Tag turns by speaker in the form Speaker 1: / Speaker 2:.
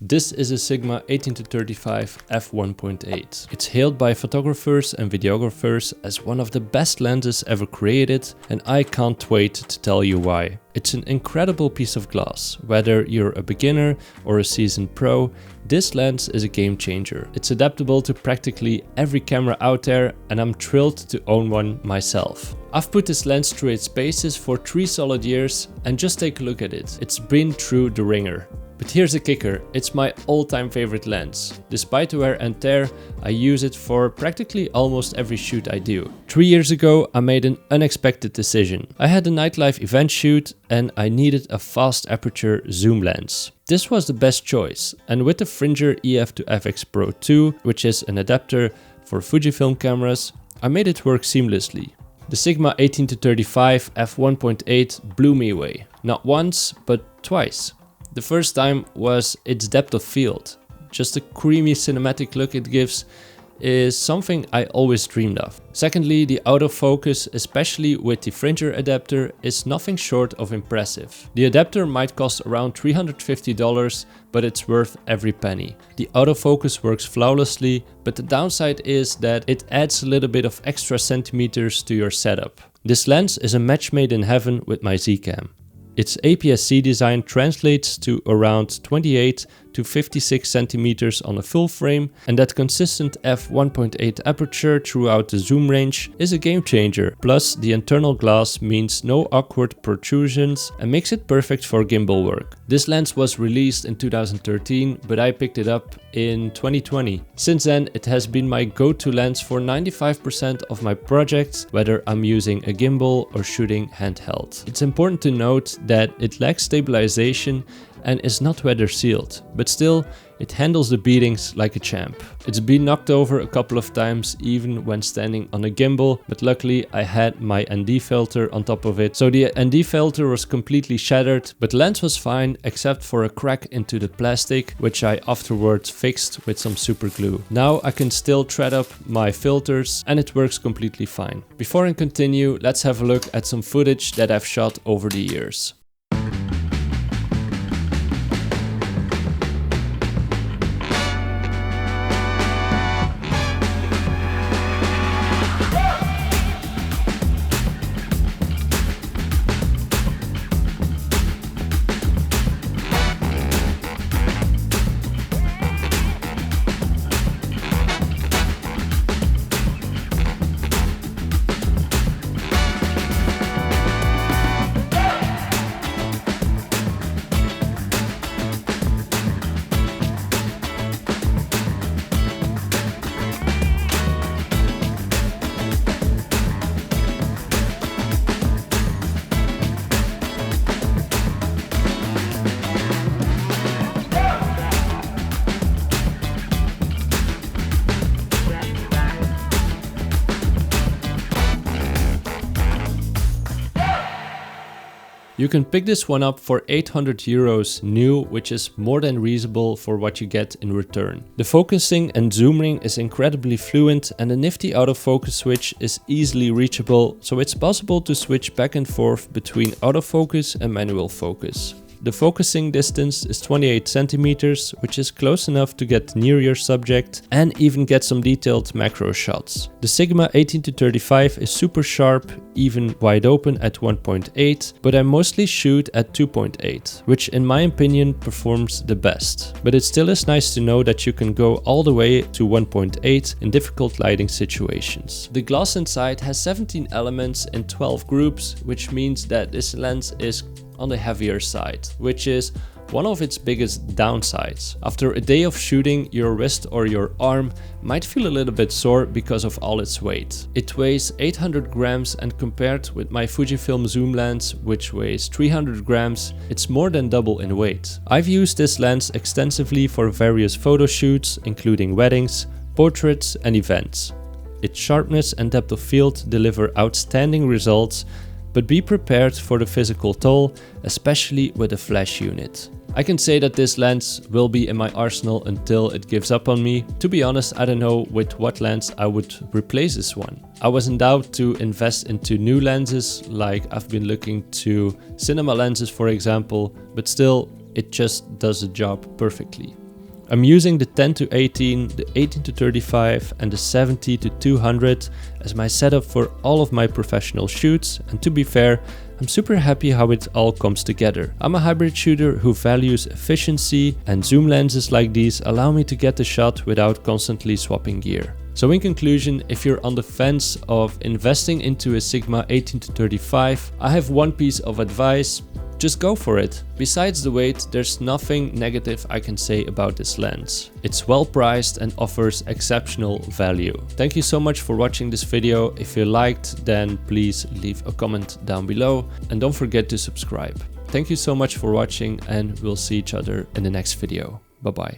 Speaker 1: This is a Sigma 18-35 f1.8. It's hailed by photographers and videographers as one of the best lenses ever created, and I can't wait to tell you why. It's an incredible piece of glass. Whether you're a beginner or a seasoned pro, this lens is a game changer. It's adaptable to practically every camera out there, and I'm thrilled to own one myself. I've put this lens through its paces for 3 solid years, and just take a look at it. It's been through the ringer. But here's the kicker, it's my all-time favorite lens. Despite the wear and tear, I use it for practically almost every shoot I do. 3 years ago, I made an unexpected decision. I had a nightlife event shoot and I needed a fast aperture zoom lens. This was the best choice, and with the Fringer EF2FX Pro 2, which is an adapter for Fujifilm cameras, I made it work seamlessly. The Sigma 18-35 f1.8 blew me away. Not once, but twice. The first time was its depth of field. Just the creamy cinematic look it gives is something I always dreamed of. Secondly, the autofocus, especially with the Fringer adapter, is nothing short of impressive. The adapter might cost around $350, but it's worth every penny. The autofocus works flawlessly, but the downside is that it adds a little bit of extra centimeters to your setup. This lens is a match made in heaven with my Zcam. Its APS-C design translates to around 28 to 56 centimeters on a full frame, and that consistent f1.8 aperture throughout the zoom range is a game changer. Plus, the internal glass means no awkward protrusions and makes it perfect for gimbal work. This lens was released in 2013, but I picked it up in 2020. Since then, it has been my go-to lens for 95% of my projects, whether I'm using a gimbal or shooting handheld. It's important to note that it lacks stabilization and is not weather sealed, but still it handles the beatings like a champ. It's been knocked over a couple of times even when standing on a gimbal, but luckily I had my ND filter on top of it, so the ND filter was completely shattered, but the lens was fine except for a crack into the plastic, which I afterwards fixed with some super glue. Now I can still thread up my filters and it works completely fine. Before I continue, let's have a look at some footage that I've shot over the years. You can pick this one up for 800 euros new, which is more than reasonable for what you get in return. The focusing and zoom ring is incredibly fluent and the nifty autofocus switch is easily reachable, so it's possible to switch back and forth between autofocus and manual focus. The focusing distance is 28 centimeters, which is close enough to get near your subject and even get some detailed macro shots. The Sigma 18-35 is super sharp, even wide open at 1.8, but I mostly shoot at 2.8, which in my opinion performs the best. But it still is nice to know that you can go all the way to 1.8 in difficult lighting situations. The glass inside has 17 elements in 12 groups, which means that this lens is on the heavier side, which is one of its biggest downsides. After a day of shooting, your wrist or your arm might feel a little bit sore because of all its weight. It weighs 800 grams and compared with my Fujifilm zoom lens, which weighs 300 grams, it's more than double in weight. I've used this lens extensively for various photo shoots, including weddings, portraits and events. Its sharpness and depth of field deliver outstanding results, but be prepared for the physical toll, especially with a flash unit. I can say that this lens will be in my arsenal until it gives up on me. To be honest, I don't know with what lens I would replace this one. I was in doubt to invest into new lenses, like I've been looking to cinema lenses for example, but still it just does the job perfectly. I'm using the 10-18, the 18-35 and the 70-200 as my setup for all of my professional shoots, and to be fair, I'm super happy how it all comes together. I'm a hybrid shooter who values efficiency, and zoom lenses like these allow me to get the shot without constantly swapping gear. So in conclusion, if you're on the fence of investing into a Sigma 18-35, I have one piece of advice: just go for it. Besides the weight, there's nothing negative I can say about this lens. It's well priced and offers exceptional value. Thank you so much for watching this video. If you liked, then please leave a comment down below and don't forget to subscribe. Thank you so much for watching, and we'll see each other in the next video. Bye bye.